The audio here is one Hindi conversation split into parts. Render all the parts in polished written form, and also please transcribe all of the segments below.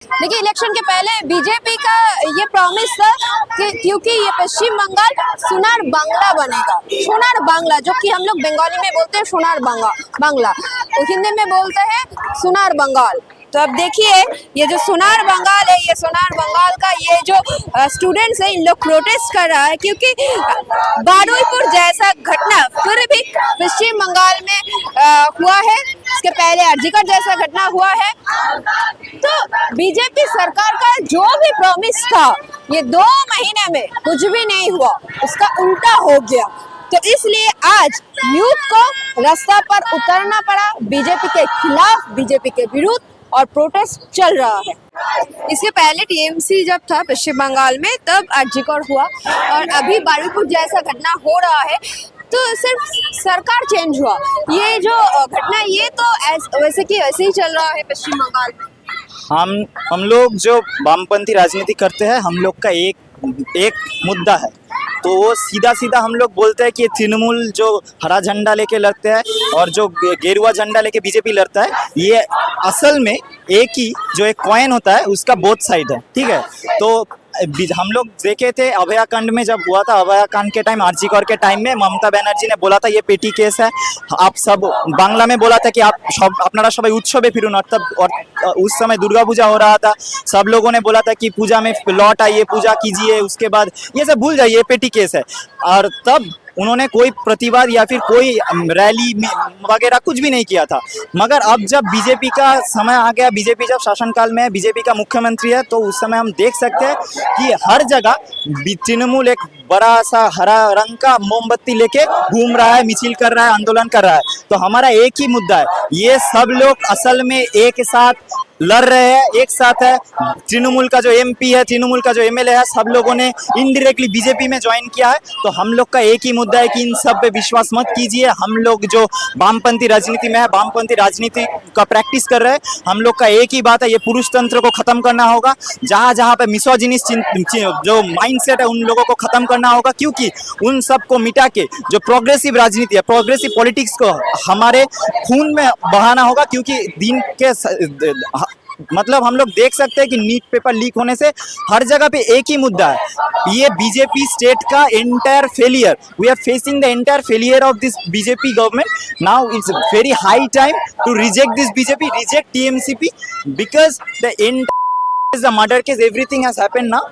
देखिए, इलेक्शन के पहले बीजेपी का ये प्रॉमिस था कि क्योंकि ये पश्चिम बंगाल सोनार बांग्ला बनेगा। सोनार बांग्ला, जो कि हम लोग बंगाली में बोलते हैं सोनार बांग्ला, तो हिंदी में बोलते हैं सोनार बंगाल। तो अब देखिए, ये जो सोनार बंगाल है, ये सोनार बंगाल का ये जो स्टूडेंट्स है, इन लोग प्रोटेस्ट कर रहा है क्योंकि बारुईपुर जैसा घटना फिर भी पश्चिम बंगाल में हुआ है। इसके पहले अर्जिकर जैसा घटना हुआ है। तो बीजेपी सरकार का जो भी प्रॉमिस था, ये 2 महीने में कुछ भी नहीं हुआ, उसका उल्टा हो गया। तो इसलिए आज यूथ को रास्ता पर उतरना पड़ा, बीजेपी के खिलाफ, बीजेपी के विरुद्ध, और प्रोटेस्ट चल रहा है। इसके पहले टीएमसी जब था पश्चिम बंगाल में, तब अर्जिकर हुआ, और अभी बारुईपुर जैसा घटना हो रहा है। तो सिर्फ सरकार चेंज हुआ, ये जो घटना ये तो वैसे की वैसे ही चल रहा है पश्चिम बंगाल में। हम लोग जो वामपंथी राजनीति करते हैं, हम लोग का एक मुद्दा है, तो वो सीधा सीधा हम लोग बोलते हैं कि तृणमूल जो हरा झंडा लेके लड़ते हैं और जो गेरुआ झंडा लेके बीजेपी लड़ता है, ये असल में एक ही जो एक कॉइन होता है, उसका बोथ साइड है। ठीक है, तो हम लोग देखे थे अभयाकांड में जब हुआ था, अभयाकांड के टाइम, आरजीकर के टाइम में ममता बनर्जी ने बोला था ये पेटी केस है, आप सब बांग्ला में बोला था कि आप सब अपनारा सबाई उत्सवे फिरुन, और उस समय दुर्गा पूजा हो रहा था, सब लोगों ने बोला था कि पूजा में लौट आइए, पूजा कीजिए, उसके बाद ये सब भूल जाइए, पेटी केस है। और तब उन्होंने कोई प्रतिवाद या फिर कोई रैली वगैरह कुछ भी नहीं किया था। मगर अब जब बीजेपी का समय आ गया, बीजेपी जब शासनकाल में है, बीजेपी का मुख्यमंत्री है, तो उस समय हम देख सकते हैं कि हर जगह तृणमूल एक बड़ा सा हरा रंग का मोमबत्ती लेके घूम रहा है, मिছিল कर रहा है, आंदोलन कर रहा है। तो हमारा एक ही मुद्दा है, ये सब लोग असल में एक साथ लड़ रहे हैं, एक साथ है। तृणमूल का जो एमपी है, तृणमूल का जो एमएलए है, सब लोगों ने इनडायरेक्टली बीजेपी में ज्वाइन किया है। तो हम लोग का एक ही मुद्दा है कि इन सब पे विश्वास मत कीजिए। हम लोग जो वामपंथी राजनीति में है, वामपंथी राजनीति का प्रैक्टिस कर रहे हैं, हम लोग का एक ही बात है, ये पुरुष तंत्र को खत्म करना होगा। जहाँ जहाँ पे मिसोजिनिस्ट जो माइंडसेट है, उन लोगों को खत्म करना होगा, क्योंकि उन सब को मिटा के जो प्रोग्रेसिव राजनीति है, प्रोग्रेसिव पॉलिटिक्स को हमारे खून में बहाना होगा। क्योंकि दिन के मतलब हम लोग देख सकते हैं कि नीट पेपर लीक होने से हर जगह पे एक ही मुद्दा है, ये बीजेपी स्टेट का entire failure. We are facing the entire failure of this BJP government. Now it's very high time to reject this BJP, reject TMCP, because the entire the murder case, everything has happened now.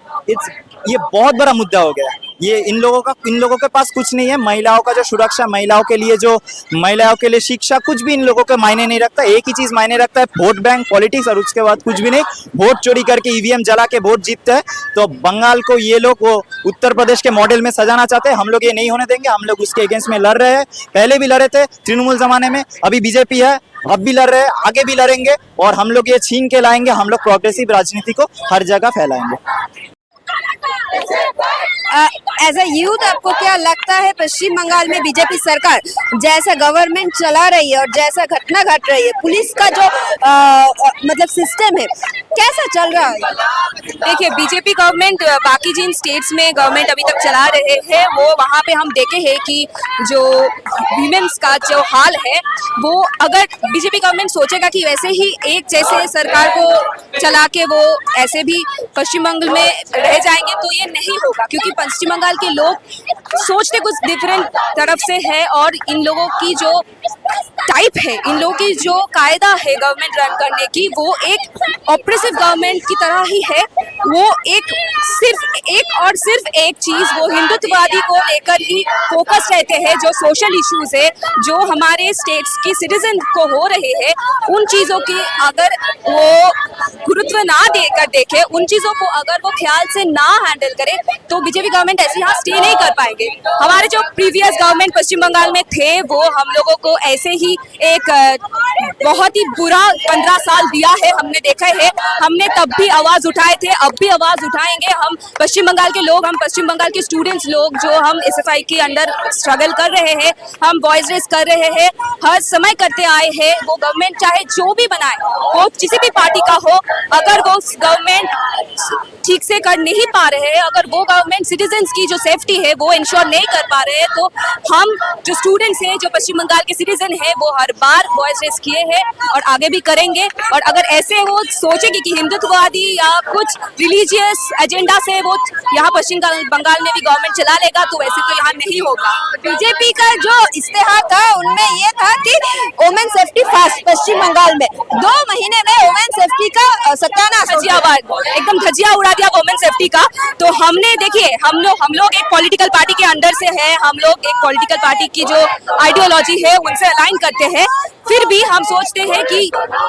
ये बहुत बड़ा मुद्दा हो गया। ये इन लोगों के पास कुछ नहीं है। महिलाओं का जो सुरक्षा, महिलाओं के लिए शिक्षा, कुछ भी इन लोगों के मायने नहीं रखता। एक ही चीज मायने रखता है, वोट बैंक पॉलिटिक्स, और उसके बाद कुछ भी नहीं। वोट चोरी करके ईवीएम जला के वोट जीतते हैं। तो बंगाल को ये लोग वो उत्तर प्रदेश के मॉडल में सजाना चाहते हैं। हम लोग ये नहीं होने देंगे। हम लोग उसके अगेंस्ट में लड़ रहे हैं, पहले भी लड़े थे तृणमूल जमाने में, अभी बीजेपी है, अब भी लड़ रहे हैं, आगे भी लड़ेंगे, और हम लोग ये छीन के लाएंगे। हम लोग प्रोग्रेसिव राजनीति को हर जगह फैलाएंगे। एज अ यूथ, आपको क्या लगता है पश्चिम बंगाल में बीजेपी सरकार जैसा गवर्नमेंट चला रही है और जैसा घटना घट रही है, पुलिस का जो मतलब सिस्टम है, कैसा चल रहा है? देखिए, बीजेपी गवर्नमेंट बाकी जिन स्टेट्स में गवर्नमेंट अभी तक चला रहे हैं, वो वहाँ पे हम देखे हैं कि जो वीमेंस का जो हाल है, वो अगर बीजेपी गवर्नमेंट सोचेगा कि वैसे ही एक जैसे सरकार को चला के वो ऐसे भी पश्चिम बंगाल में रह जाएंगे, तो ये नहीं होगा। क्योंकि पश्चिम बंगाल के लोग सोचते कुछ डिफरेंट तरफ से है, और इन लोगों की जो टाइप है, इन लोगों की जो कायदा है गवर्नमेंट रन करने की, वो एक ऑपरेसिव गवर्नमेंट की तरह ही है। वो सिर्फ एक चीज, वो हिंदुत्ववादी को लेकर ही फोकस रहते हैं। जो सोशल इश्यूज है, जो हमारे स्टेट्स की सिटीजन को हो रहे हैं, उन चीजों की अगर वो गुरुत्व ना देकर देखे, उन चीजों को अगर वो ख्याल से ना हैंडल करे, तो बीजेपी गवर्नमेंट ऐसे यहाँ स्टे नहीं कर पाएंगे। हमारे जो प्रीवियस गवर्नमेंट पश्चिम बंगाल में थे, वो हम लोगों को ऐसे ही एक बहुत ही बुरा 15 साल दिया है, हमने देखा है। हमने तब भी आवाज उठाए थे, अब भी आवाज उठाएंगे। हम पश्चिम बंगाल के लोग, हम पश्चिम बंगाल के स्टूडेंट्स लोग, जो हम एसएफआई के अंडर स्ट्रगल कर रहे हैं, हम वॉइस रेस कर रहे हैं, हर समय करते आए हैं। वो गवर्नमेंट चाहे जो भी बनाए, वो किसी भी पार्टी का हो, अगर वो गवर्नमेंट ठीक से कर नहीं पा रहे हैं, अगर वो गवर्नमेंट सिटीजन्स की जो सेफ्टी है वो इंश्योर नहीं कर पा रहे हैं, तो हम जो स्टूडेंट्स हैं, जो पश्चिम बंगाल के सिटीजन हैं, वो हर बार वॉइस रेस किए हैं और आगे भी करेंगे। और अगर ऐसे वो सोचेंगे कि हिंदुत्ववादी या कुछ रिलीजियस एजेंडा से वो यहाँ पश्चिम बंगाल में भी गवर्नमेंट चला लेगा, तो वैसे तो यहाँ नहीं होगा। बीजेपी का जो इस्तेहार था उनमें ये था कि वुमेन सेफ्टी फास्ट पश्चिम बंगाल में 2 महीने में वुमेन सेफ्टी का सत्यानाश हो गया। एकदम धजिया उड़ा दिया वुमेन सेफ्टी का। तो हमने देखिए, हम लोग एक पॉलिटिकल पार्टी के अंडर से है, हम लोग एक पॉलिटिकल पार्टी की जो आइडियोलॉजी है उनसे अलाइन करते हैं, फिर भी हम सोचते हैं कि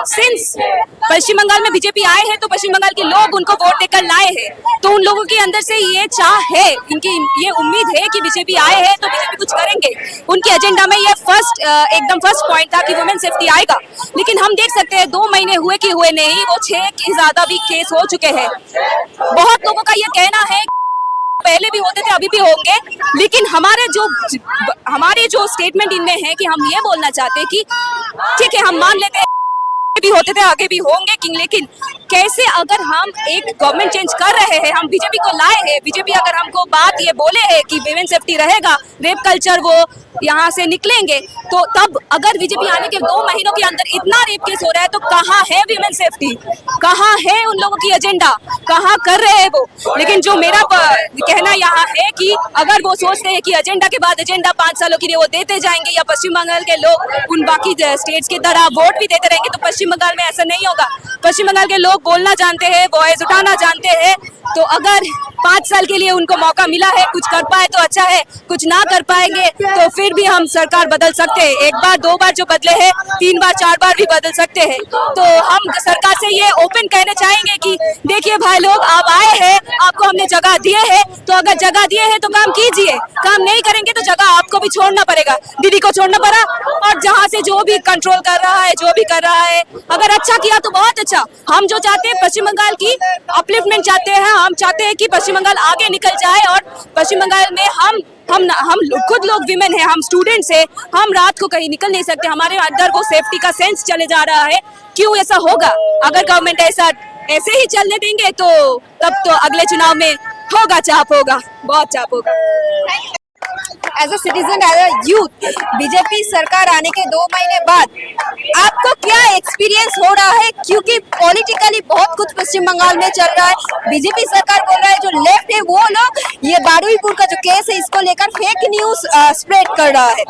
सिंस पश्चिम बंगाल में बीजेपी आए हैं तो पश्चिम बंगाल के लोग उनको वोट देकर लाए हैं, तो उन लोगों के अंदर से ये चाह है, इनकी ये उम्मीद है कि बीजेपी आए हैं तो बीजेपी कुछ करेंगे। उनके एजेंडा में ये एकदम फर्स्ट पॉइंट था कि वुमेन सेफ्टी आएगा। लेकिन हम देख सकते हैं 2 महीने हुए कि हुए नहीं, वो 6 के ज्यादा भी केस हो चुके हैं। बहुत लोगों का ये कहना है पहले भी होते थे, अभी भी होंगे, लेकिन हमारे जो स्टेटमेंट इनमें है कि हम ये बोलना चाहते हैं कि ठीक है, हम मान लेते हैं भी होते थे, आगे भी होंगे, लेकिन कैसे अगर हम एक गवर्नमेंट चेंज कर रहे हैं, हम बीजेपी को लाए हैं, बीजेपी अगर हमको बात ये बोले है कि विमेन सेफ्टी रहेगा, रेप कल्चर वो यहाँ से निकलेंगे, तो तब अगर बीजेपी आने के 2 महीनों के अंदर इतना रेप केस हो रहा है, तो कहाँ है विमेन सेफ्टी, कहाँ है उन लोगों की एजेंडा, कहाँ कर रहे हैं वो। लेकिन जो मेरा कहना यहाँ है कि अगर वो सोचते हैं कि एजेंडा के बाद एजेंडा 5 सालों के लिए वो देते जाएंगे, या पश्चिम बंगाल के लोग उन बाकी स्टेट्स की तरह वोट भी देते रहेंगे, तो पश्चिम बंगाल में ऐसा नहीं होगा। पश्चिम बंगाल के लोग बोलना जानते हैं, वॉइस उठाना जानते हैं, तो अगर 5 साल के लिए उनको मौका मिला है, कुछ कर पाए तो अच्छा है, कुछ ना कर पाएंगे तो फिर भी हम सरकार बदल सकते हैं। 1 बार 2 बार जो बदले हैं, 3 बार 4 बार भी बदल सकते हैं। तो हम सरकार से ये ओपन कहना चाहेंगे कि देखिए भाई लोग, आप आए हैं, आपको हमने जगह दिए है, तो अगर जगह दिए है तो काम कीजिए, काम नहीं करेंगे तो जगह आपको भी छोड़ना पड़ेगा। दीदी को छोड़ना पड़ा, और जहाँ से जो भी कंट्रोल कर रहा है, जो भी कर रहा है, अगर अच्छा किया तो बहुत अच्छा। हम जो चाहते हैं पश्चिम बंगाल की अपलिफ्टमेंट चाहते हैं, हम चाहते हैं कि पश्चिम बंगाल आगे निकल जाए, और पश्चिम बंगाल में हम खुद लोग विमेन हैं, हम स्टूडेंट्स हैं, हम रात को कहीं निकल नहीं सकते, हमारे अंदर वो सेफ्टी का सेंस चले जा रहा है। क्यों ऐसा होगा? अगर गवर्नमेंट ऐसे ही चलने देंगे तो तब तो अगले चुनाव में होगा, चाप होगा, बहुत चाप होगा। As a citizen, as a youth, BJP सरकार आने के 2 महीने बाद आपको क्या एक्सपीरियंस हो रहा है? क्योंकि पॉलिटिकली बहुत कुछ पश्चिम बंगाल में चल रहा है। बीजेपी सरकार बोल रहा है, जो लेफ्ट है वो लोग ये बारुईपुर का जो केस है इसको लेकर फेक न्यूज स्प्रेड कर रहा है।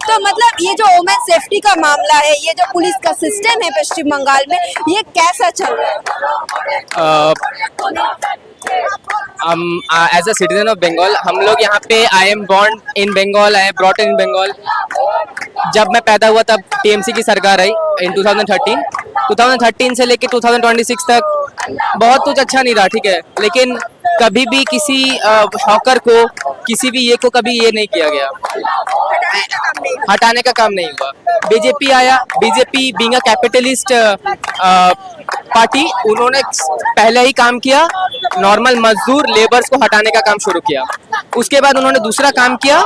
तो मतलब ये जो वुमेन सेफ्टी का मामला है, ये जो पुलिस का सिस्टम है पश्चिम बंगाल में, ये कैसा चल रहा है? As a citizen of Bengal, हम लोग यहाँ पे I am born in Bengal, I am brought in Bengal. जब मैं पैदा हुआ तब टीएमसी की सरकार आई इन 2013 से लेके 2026 तक बहुत कुछ अच्छा नहीं रहा, ठीक है, लेकिन कभी भी किसी हॉकर को, किसी भी ये को कभी ये नहीं किया गया, हटाने का काम नहीं हुआ। बीजेपी आया, BJP being a capitalist party, उन्होंने पहले ही काम किया, नॉर्मल मजदूर लेबर्स को हटाने का काम शुरू किया। उसके बाद उन्होंने दूसरा काम किया,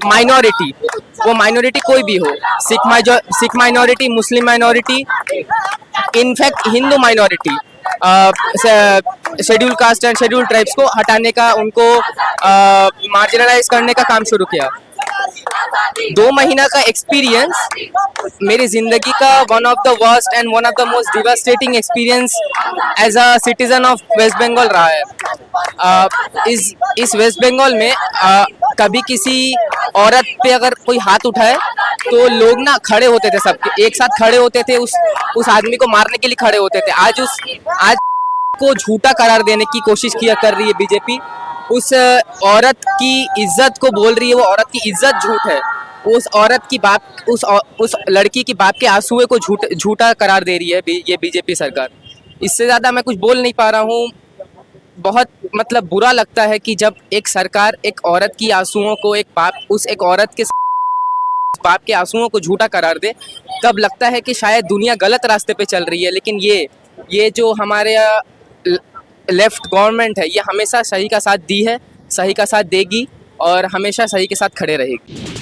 माइनॉरिटी, वो माइनॉरिटी कोई भी हो, Sikh minority, Muslim minority, in fact Hindu minority, schedule caste and schedule tribes को हटाने का, उनको मार्जिनलाइज करने का काम शुरू किया। 2 महीना का एक्सपीरियंस मेरी जिंदगी का one of the worst and one of the most devastating experience as a citizen of West Bengal रहा है। इस वेस्ट बंगाल में कभी किसी औरत पे अगर कोई हाथ उठाए तो लोग ना खड़े होते थे, सबके एक साथ खड़े होते थे, उस आदमी को मारने के लिए खड़े होते थे। आज को झूठा करार देने की कोशिश कर रही है बीजेपी। उस औरत की इज्जत को बोल रही है, वो औरत की इज्जत झूठ है। उस औरत की बाप, उस लड़की की बाप के आंसुओं को झूठा करार दे रही है ये बीजेपी सरकार। इससे ज़्यादा मैं कुछ बोल नहीं पा रहा हूँ। बहुत मतलब बुरा लगता है कि जब एक सरकार एक औरत की आंसुओं को, एक औरत के बाप के आंसुओं को झूठा करार दे, तब लगता है कि शायद दुनिया गलत रास्ते पे चल रही है। लेकिन ये जो हमारे लेफ्ट गवर्नमेंट है, ये हमेशा सही का साथ दी है, सही का साथ देगी और हमेशा सही के साथ खड़े रहेगी।